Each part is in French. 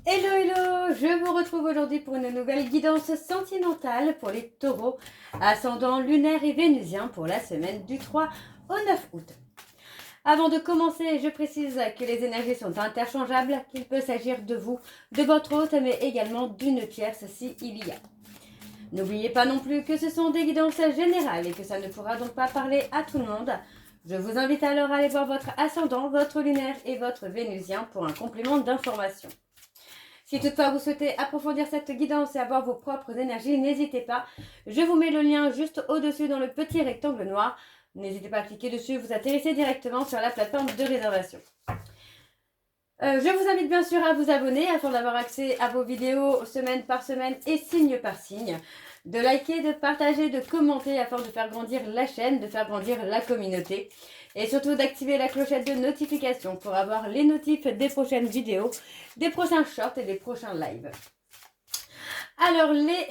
Hello hello, je vous retrouve aujourd'hui pour une nouvelle guidance sentimentale pour les taureaux, ascendant lunaire et vénusien pour la semaine du 3 au 9 août. Avant de commencer, je précise que les énergies sont interchangeables, qu'il peut s'agir de vous, de votre hôte, mais également d'une tierce s'il y a. N'oubliez pas non plus que ce sont des guidances générales et que ça ne pourra donc pas parler à tout le monde. Je vous invite alors à aller voir votre ascendant, votre lunaire et votre vénusien pour un complément d'information. Si toutefois vous souhaitez approfondir cette guidance et avoir vos propres énergies, n'hésitez pas. Je vous mets le lien juste au-dessus dans le petit rectangle noir. N'hésitez pas à cliquer dessus, vous atterrissez directement sur la plateforme de réservation. Je vous invite bien sûr à vous abonner afin d'avoir accès à vos vidéos semaine par semaine et signe par signe. De liker, de partager, de commenter afin de faire grandir la chaîne, de faire grandir la communauté. Et surtout d'activer la clochette de notification pour avoir les notifs des prochaines vidéos, des prochains shorts et des prochains lives. Alors les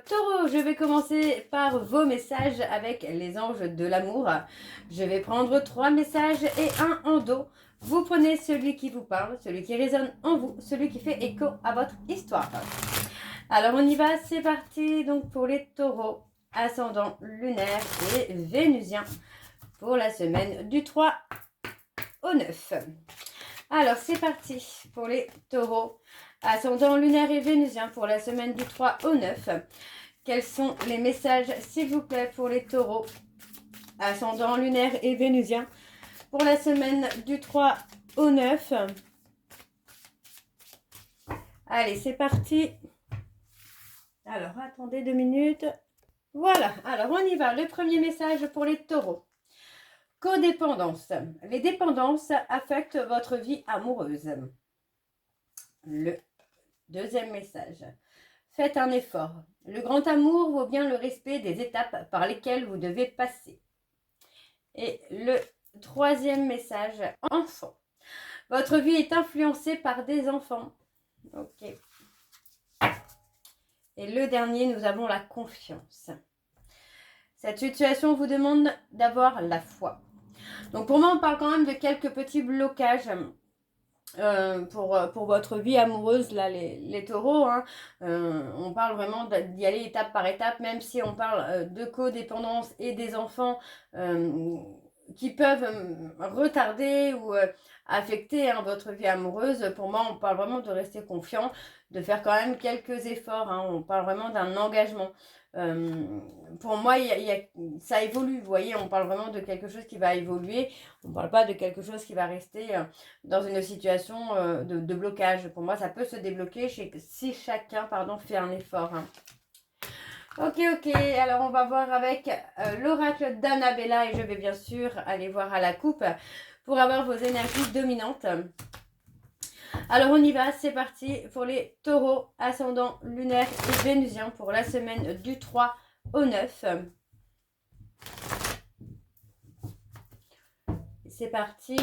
taureaux, je vais commencer par vos messages avec les anges de l'amour. Je vais prendre 3 messages et un en dos. Vous prenez celui qui vous parle, celui qui résonne en vous, celui qui fait écho à votre histoire. Alors on y va, c'est parti donc pour les taureaux, ascendant lunaire et vénusien pour la semaine du 3 au 9. Alors c'est parti pour les taureaux, ascendant lunaire et vénusien pour la semaine du 3 au 9. Quels sont les messages s'il vous plaît pour les taureaux, ascendant lunaire et vénusien pour la semaine du 3 au 9. Allez, c'est parti. Alors, attendez 2 minutes. Voilà, alors on y va. Le premier message pour les taureaux. Codépendance. Les dépendances affectent votre vie amoureuse. Le deuxième message. Faites un effort. Le grand amour vaut bien le respect des étapes par lesquelles vous devez passer. Et le troisième message. Enfant. Votre vie est influencée par des enfants. Ok. Et le dernier, nous avons la confiance. Cette situation vous demande d'avoir la foi. Donc pour moi, on parle quand même de quelques petits blocages pour votre vie amoureuse, là, les taureaux. Hein. On parle vraiment d'y aller étape par étape, même si on parle de codépendance et des enfants qui peuvent retarder ou affecter votre vie amoureuse. Pour moi, on parle vraiment de rester confiant, de faire quand même quelques efforts. Hein. On parle vraiment d'un engagement. Pour moi, ça évolue, vous voyez, on parle vraiment de quelque chose qui va évoluer, on ne parle pas de quelque chose qui va rester dans une situation de blocage. Pour moi, ça peut se débloquer si chacun fait un effort. Hein. Ok, alors on va voir avec l'oracle d'Annabella et je vais bien sûr aller voir à la coupe pour avoir vos énergies dominantes. Alors on y va, c'est parti pour les taureaux, ascendant lunaire et vénusien pour la semaine du 3 au 9. C'est parti,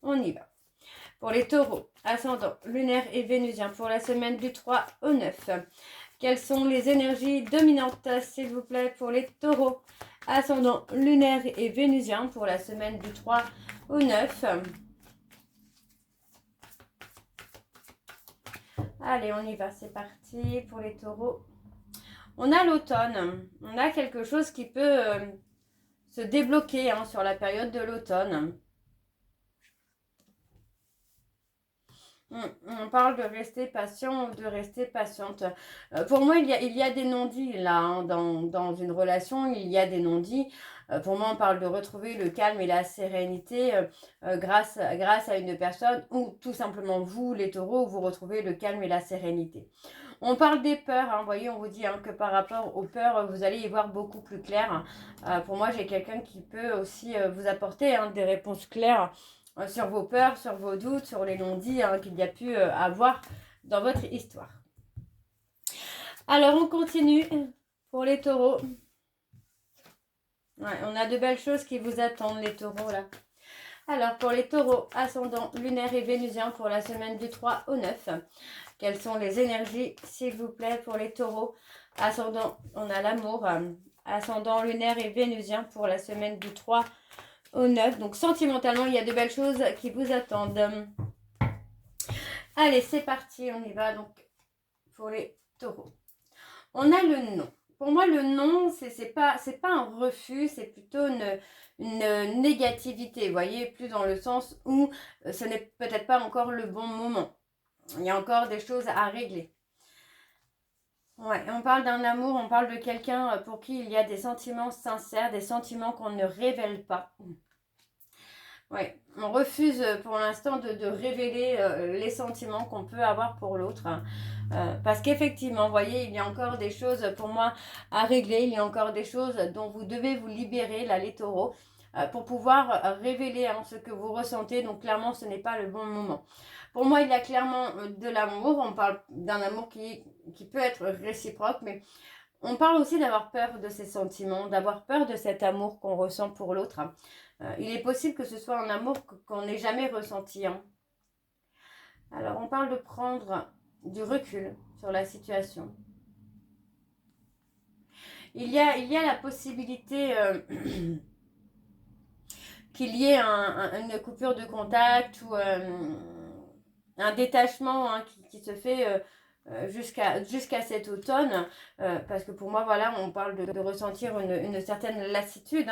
on y va. Pour les taureaux, ascendant lunaire et vénusien pour la semaine du 3 au 9. Quelles sont les énergies dominantes, s'il vous plaît, pour les taureaux, ascendant lunaire et vénusien pour la semaine du 3 au 9. Allez, on y va, c'est parti pour les taureaux. On a l'automne, on a quelque chose qui peut se débloquer sur la période de l'automne. On parle de rester patient ou de rester patiente. Pour moi, il y a des non-dits là, dans une relation, il y a des non-dits. Pour moi, on parle de retrouver le calme et la sérénité grâce à une personne ou tout simplement vous, les taureaux, vous retrouvez le calme et la sérénité. On parle des peurs, vous voyez, on vous dit que par rapport aux peurs, vous allez y voir beaucoup plus clair. Pour moi, j'ai quelqu'un qui peut aussi vous apporter des réponses claires sur vos peurs, sur vos doutes, sur les non-dits qu'il y a pu avoir dans votre histoire. Alors, on continue pour les taureaux. Ouais, on a de belles choses qui vous attendent, les taureaux, là. Alors, pour les taureaux, ascendant lunaire et vénusien pour la semaine du 3 au 9. Quelles sont les énergies, s'il vous plaît, pour les taureaux? Ascendant, on a l'amour. Ascendant lunaire et vénusien pour la semaine du 3 au 9. Donc, sentimentalement, il y a de belles choses qui vous attendent. Allez, c'est parti, on y va donc pour les taureaux. On a le non. Pour moi, le non, c'est pas un refus, c'est plutôt une négativité, vous voyez, plus dans le sens où ce n'est peut-être pas encore le bon moment. Il y a encore des choses à régler. Ouais, on parle d'un amour, on parle de quelqu'un pour qui il y a des sentiments sincères, des sentiments qu'on ne révèle pas. Ouais, on refuse pour l'instant de révéler les sentiments qu'on peut avoir pour l'autre. Parce qu'effectivement, vous voyez, il y a encore des choses pour moi à régler, il y a encore des choses dont vous devez vous libérer, là, les taureaux, pour pouvoir révéler ce que vous ressentez. Donc clairement, ce n'est pas le bon moment. Pour moi, il y a clairement de l'amour. On parle d'un amour qui peut être réciproque, mais on parle aussi d'avoir peur de ces sentiments, d'avoir peur de cet amour qu'on ressent pour l'autre. Il est possible que ce soit un amour qu'on n'ait jamais ressenti. Alors, on parle de prendre du recul sur la situation. Il y a la possibilité qu'il y ait une coupure de contact ou un détachement qui se fait jusqu'à cet automne, parce que pour moi, voilà, on parle de ressentir une certaine lassitude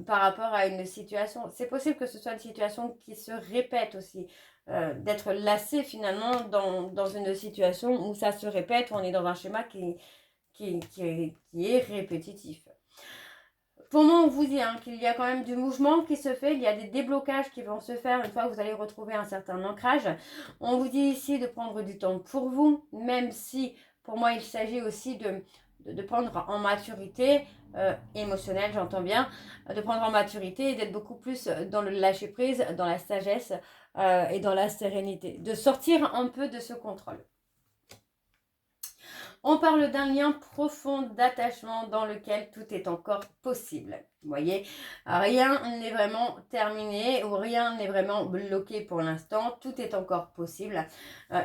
par rapport à une situation. C'est possible que ce soit une situation qui se répète aussi, d'être lassé finalement dans une situation où ça se répète, où on est dans un schéma qui est répétitif. Pour moi, on vous dit qu'il y a quand même du mouvement qui se fait, il y a des déblocages qui vont se faire une fois que vous allez retrouver un certain ancrage. On vous dit ici de prendre du temps pour vous, même si pour moi il s'agit aussi de prendre en maturité émotionnelle, j'entends bien, de prendre en maturité et d'être beaucoup plus dans le lâcher prise, dans la sagesse et dans la sérénité, de sortir un peu de ce contrôle. On parle d'un lien profond d'attachement dans lequel tout est encore possible. Vous voyez, rien n'est vraiment terminé ou rien n'est vraiment bloqué pour l'instant. Tout est encore possible.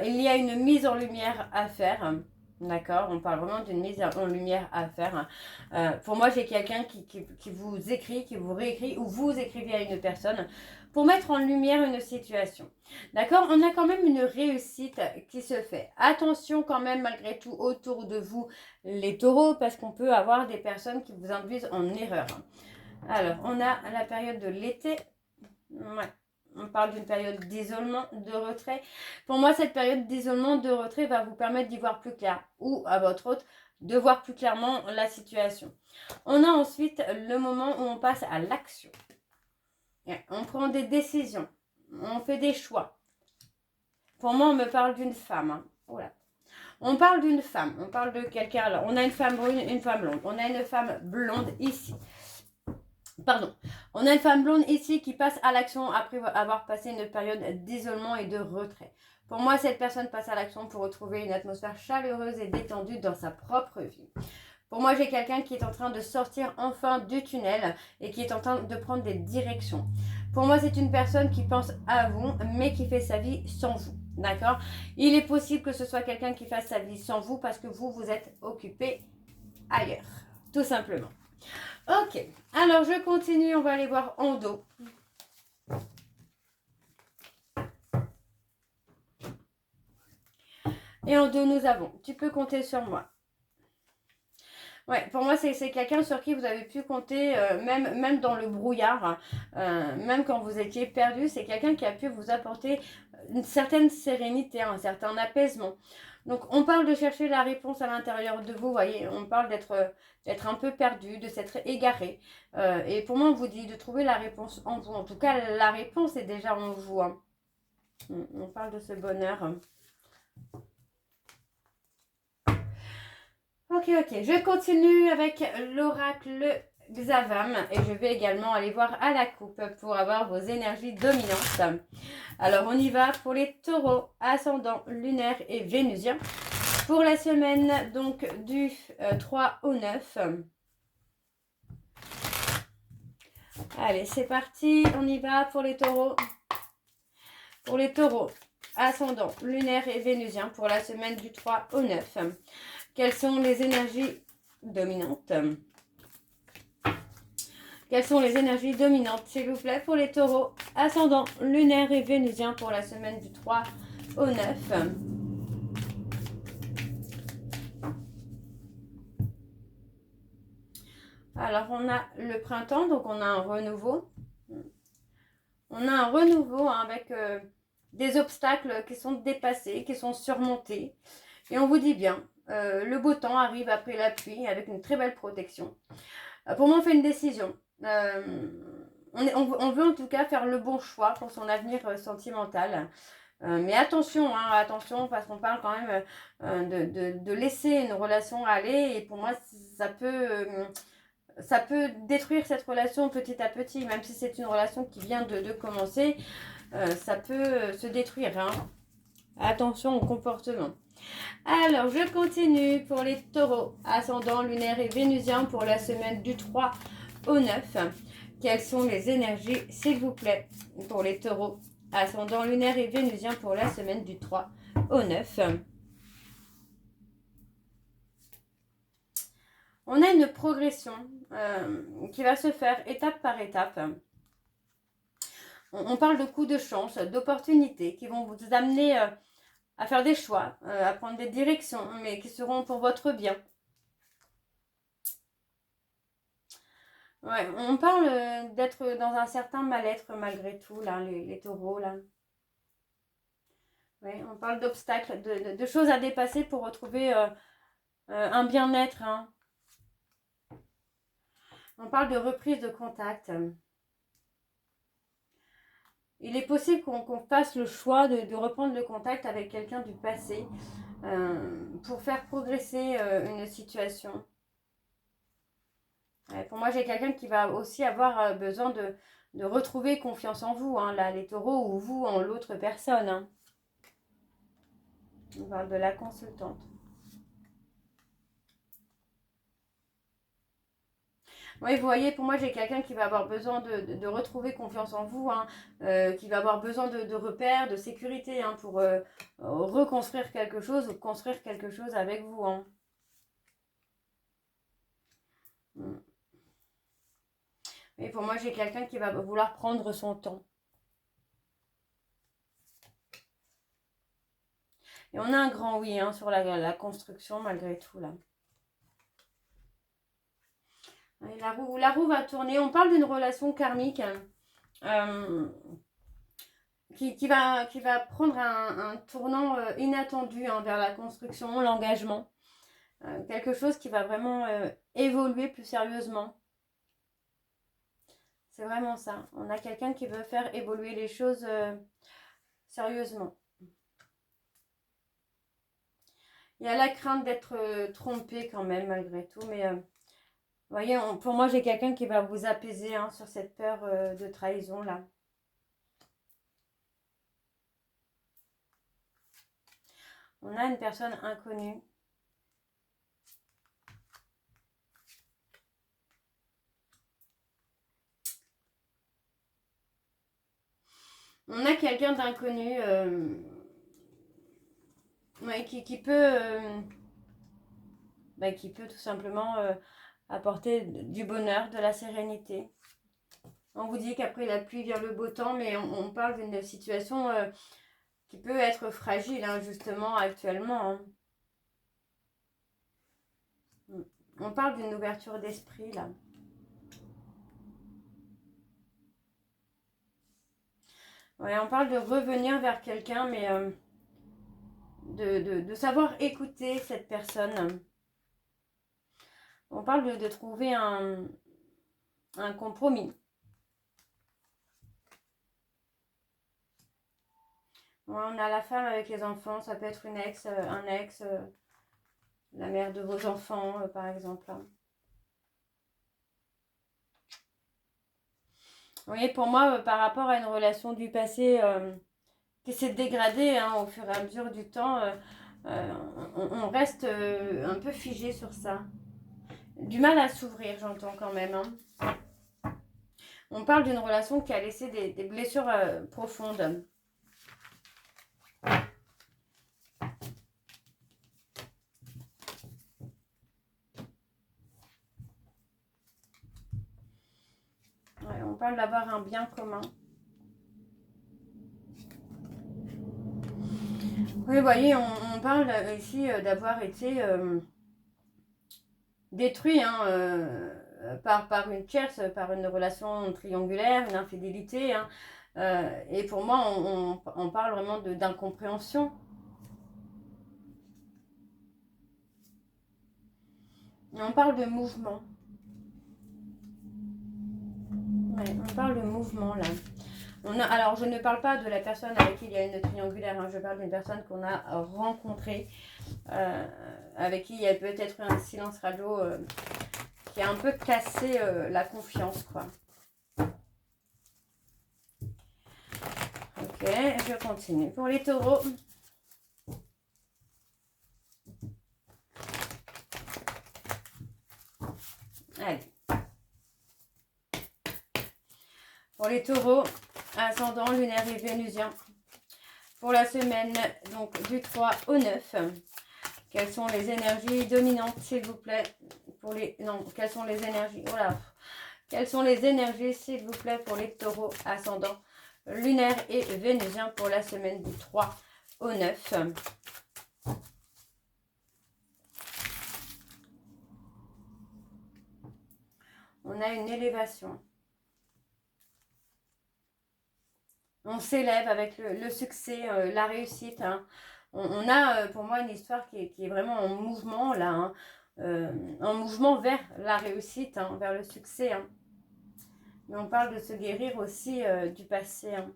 Il y a une mise en lumière à faire. D'accord, on parle vraiment d'une mise en lumière à faire. Pour moi, j'ai quelqu'un qui vous écrit, qui vous réécrit ou vous écrivez à une personne pour mettre en lumière une situation. D'accord, on a quand même une réussite qui se fait. Attention quand même malgré tout autour de vous les taureaux parce qu'on peut avoir des personnes qui vous induisent en erreur. Alors, on a la période de l'été. Ouais. On parle d'une période d'isolement, de retrait. Pour moi, cette période d'isolement, de retrait va vous permettre d'y voir plus clair ou à votre autre de voir plus clairement la situation. On a ensuite le moment où on passe à l'action. On prend des décisions. On fait des choix. Pour moi, on me parle d'une femme. Voilà. On parle d'une femme. On parle de quelqu'un. Alors, on a une femme brune, une femme blonde. On a une femme blonde ici. Pardon. On a une femme blonde ici qui passe à l'action après avoir passé une période d'isolement et de retrait. Pour moi, cette personne passe à l'action pour retrouver une atmosphère chaleureuse et détendue dans sa propre vie. Pour moi, j'ai quelqu'un qui est en train de sortir enfin du tunnel et qui est en train de prendre des directions. Pour moi, c'est une personne qui pense à vous, mais qui fait sa vie sans vous. D'accord? Il est possible que ce soit quelqu'un qui fasse sa vie sans vous parce que vous êtes occupé ailleurs. Tout simplement. Ok. Alors, je continue. On va aller voir en dos. Et en dos, nous avons. Tu peux compter sur moi. Ouais, pour moi, c'est quelqu'un sur qui vous avez pu compter, même dans le brouillard, même quand vous étiez perdu, c'est quelqu'un qui a pu vous apporter une certaine sérénité, un certain apaisement. Donc, on parle de chercher la réponse à l'intérieur de vous, voyez, on parle d'être un peu perdu, de s'être égaré. Et pour moi, on vous dit de trouver la réponse en vous. En tout cas, la réponse est déjà en vous. On parle de ce bonheur. Ok, je continue avec l'oracle Xavam et je vais également aller voir à la coupe pour avoir vos énergies dominantes. Alors, on y va pour les taureaux, ascendant lunaire et vénusien. Pour la semaine, donc, du 3 au 9. Allez, c'est parti, on y va pour les taureaux. Pour les taureaux, ascendant lunaire et vénusien pour la semaine du 3 au 9. Quelles sont les énergies dominantes? Quelles sont les énergies dominantes, s'il vous plaît, pour les taureaux, ascendant lunaire et vénusien pour la semaine du 3 au 9. Alors, on a le printemps, donc on a un renouveau. On a un renouveau hein, avec des obstacles qui sont dépassés, qui sont surmontés. Et on vous dit bien, le beau temps arrive après la pluie avec une très belle protection. Pour moi, on fait une décision. On veut en tout cas faire le bon choix pour son avenir sentimental. Mais attention, hein, attention, parce qu'on parle quand même de laisser une relation aller. Et pour moi, ça peut détruire cette relation petit à petit. Même si c'est une relation qui vient de commencer, ça peut se détruire. Hein. Attention au comportement. Alors, je continue pour les taureaux, ascendant lunaire et vénusien pour la semaine du 3 au 9. Quelles sont les énergies, s'il vous plaît, pour les taureaux, ascendant lunaire et vénusien pour la semaine du 3 au 9. On a une progression qui va se faire étape par étape. On parle de coups de chance, d'opportunités qui vont vous amener à faire des choix, à prendre des directions, mais qui seront pour votre bien. Ouais, on parle d'être dans un certain mal-être malgré tout, là, les taureaux, là. Ouais, on parle d'obstacles, de choses à dépasser pour retrouver un bien-être. Hein. On parle de reprise de contact. Il est possible qu'on fasse le choix de reprendre le contact avec quelqu'un du passé pour faire progresser une situation. Ouais, pour moi, j'ai quelqu'un qui va aussi avoir besoin de retrouver confiance en vous, hein, là, les taureaux, ou vous en l'autre personne. Hein. On parle de la consultante. Oui, vous voyez, pour moi, j'ai quelqu'un qui va avoir besoin de retrouver confiance en vous, hein, qui va avoir besoin de repères, de sécurité hein, pour reconstruire quelque chose ou construire quelque chose avec vous. Hein. Et pour moi, j'ai quelqu'un qui va vouloir prendre son temps. Et on a un grand oui hein, sur la construction malgré tout là. Et la roue va tourner. On parle d'une relation karmique qui va prendre un tournant inattendu hein, vers la construction, l'engagement. Quelque chose qui va vraiment évoluer plus sérieusement. C'est vraiment ça. On a quelqu'un qui veut faire évoluer les choses sérieusement. Il y a la crainte d'être trompé quand même malgré tout, mais vous voyez, pour moi j'ai quelqu'un qui va vous apaiser hein, sur cette peur de trahison là. On a une personne inconnue. On a quelqu'un d'inconnu ouais, qui peut tout simplement apporter du bonheur, de la sérénité. On vous dit qu'après la pluie vient le beau temps, mais on parle d'une situation qui peut être fragile, hein, justement, actuellement. Hein. On parle d'une ouverture d'esprit, là. Ouais, on parle de revenir vers quelqu'un, mais de savoir écouter cette personne. On parle de trouver un compromis. Ouais, on a la femme avec les enfants, ça peut être une ex, un ex, la mère de vos enfants, par exemple. Vous voyez, pour moi, par rapport à une relation du passé qui s'est dégradée hein, au fur et à mesure du temps, on reste un peu figé sur ça. Du mal à s'ouvrir, j'entends quand même. Hein. On parle d'une relation qui a laissé des blessures profondes. Ouais, on parle d'avoir un bien commun. Oui, vous voyez, on parle ici d'avoir été détruit hein, par une tierce, par une relation triangulaire, une infidélité. Hein, et pour moi, on parle vraiment d'incompréhension. Et on parle de mouvement. Ouais, on parle de mouvement là. Alors, je ne parle pas de la personne avec qui il y a une triangulaire, hein, je parle d'une personne qu'on a rencontrée, avec qui il y a peut-être un silence radio qui a un peu cassé la confiance, quoi. Ok, je continue. Pour les taureaux, allez. Pour les taureaux, ascendant, lunaire et vénusien. Pour la semaine, donc du 3 au 9. Quelles sont les énergies dominantes, s'il vous plaît? Pour les... Non, quelles sont les énergies? Voilà. Quelles sont les énergies, s'il vous plaît, pour les taureaux, ascendant, lunaire et vénusien pour la semaine du 3 au 9. On a une élévation. On s'élève avec le succès, la réussite. Hein. On a, pour moi, une histoire qui est vraiment en mouvement, là. Hein. En mouvement vers la réussite, hein, vers le succès. Hein. Mais on parle de se guérir aussi du passé. Hein.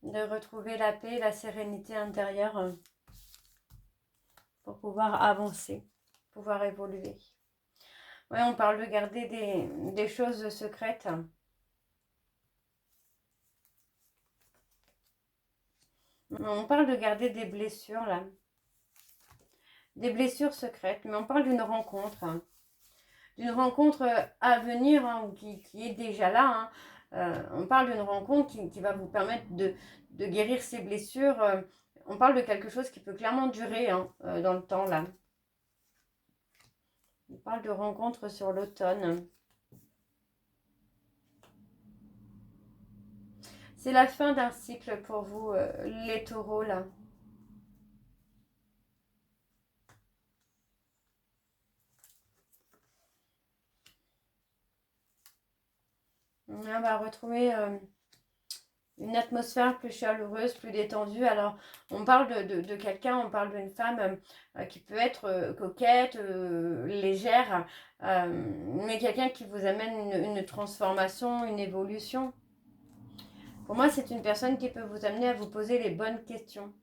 De retrouver la paix, la sérénité intérieure pour pouvoir avancer, pouvoir évoluer. Oui, on parle de garder des choses secrètes. On parle de garder des blessures, là. Des blessures secrètes, mais on parle d'une rencontre. Hein. D'une rencontre à venir, hein, ou qui est déjà là. Hein. On parle d'une rencontre qui va vous permettre de guérir ces blessures. On parle de quelque chose qui peut clairement durer hein, dans le temps, là. On parle de rencontre sur l'automne. C'est la fin d'un cycle pour vous, les taureaux, là. On va retrouver une atmosphère plus chaleureuse, plus détendue. Alors, on parle de quelqu'un, on parle d'une femme qui peut être coquette, légère, mais quelqu'un qui vous amène une transformation, une évolution. Pour moi, c'est une personne qui peut vous amener à vous poser les bonnes questions.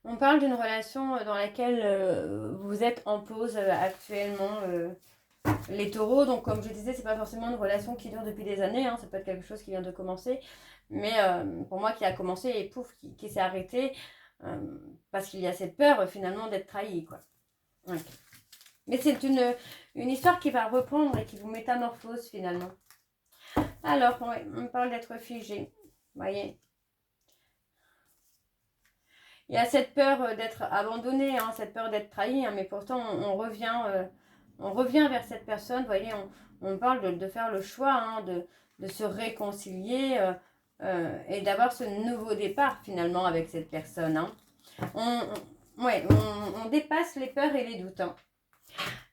On parle d'une relation dans laquelle vous êtes en pause actuellement, les taureaux. Donc, comme je disais, c'est pas forcément une relation qui dure depuis des années. Hein, ça peut être quelque chose qui vient de commencer. Mais pour moi, qui a commencé et pouf, qui s'est arrêté. Parce qu'il y a cette peur finalement d'être trahi, quoi. Okay. Mais c'est une histoire qui va reprendre et qui vous métamorphose finalement. Alors, ouais, on parle d'être figé. Vous voyez, il y a cette peur d'être abandonné, hein, cette peur d'être trahi, hein, mais pourtant on revient vers cette personne. Vous voyez, on parle de faire le choix, hein, de se réconcilier et d'avoir ce nouveau départ finalement avec cette personne. Hein. On dépasse les peurs et les doutes. Hein.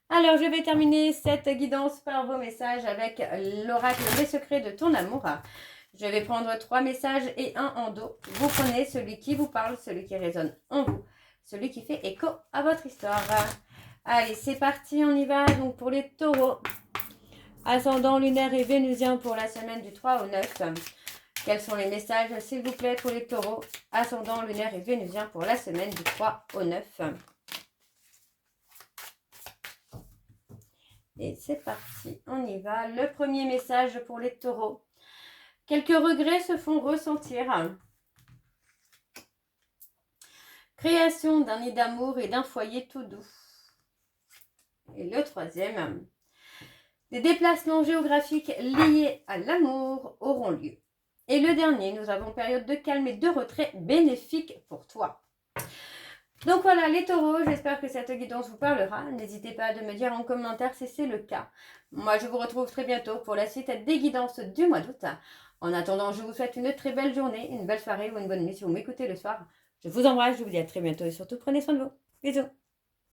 Alors, je vais terminer cette guidance par vos messages avec l'oracle des secrets de ton amour. Je vais prendre 3 messages et un en dos. Vous prenez celui qui vous parle, celui qui résonne en vous, celui qui fait écho à votre histoire. Allez, c'est parti, on y va. Donc, pour les taureaux, ascendant lunaire et vénusien pour la semaine du 3 au 9. Quels sont les messages, s'il vous plaît, pour les taureaux, ascendant lunaire et vénusien pour la semaine du 3 au 9. Et c'est parti, on y va. Le premier message pour les taureaux. Quelques regrets se font ressentir. Création d'un nid d'amour et d'un foyer tout doux. Et le troisième. Des déplacements géographiques liés à l'amour auront lieu. Et le dernier, nous avons période de calme et de retrait bénéfique pour toi. Donc voilà les taureaux, j'espère que cette guidance vous parlera. N'hésitez pas à me dire en commentaire si c'est le cas. Moi je vous retrouve très bientôt pour la suite des guidances du mois d'août. En attendant, je vous souhaite une très belle journée, une belle soirée ou une bonne nuit si vous m'écoutez le soir. Je vous embrasse, je vous dis à très bientôt et surtout prenez soin de vous. Bisous.